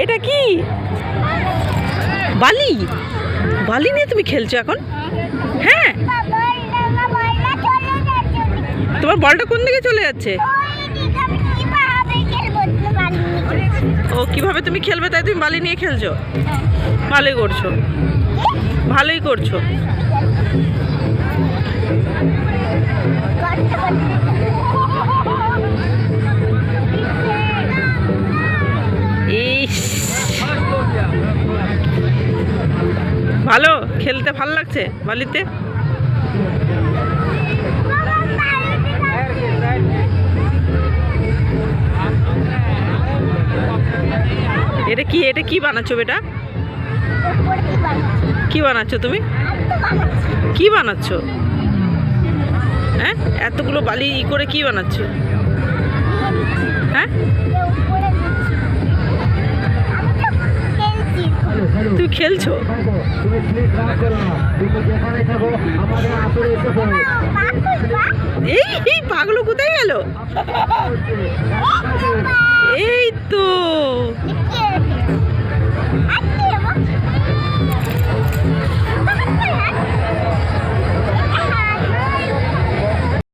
এটা কি বালি? বালি নিয়ে তুমি খেলছো এখন? হ্যাঁ, তোমার বলটা কোন দিকে চলে যাচ্ছে? ও কিভাবে তুমি খেলবে তাই তুমি বালি নিয়ে খেলছো? ভালোই করছো, ভালোই করছো। ইস, ভালো খেলতে ভালো লাগছে বালিতে। এটা কি, এটা কি বানাচ্ছো বেটা? কি বানাচ্ছো তুমি? কি বানাচ্ছো? হ্যাঁ, এতগুলো বালি করে কি বানাচ্ছো? হ্যাঁ, তুই খেলছো? এই পাগলু কোথায় গেল? এই তো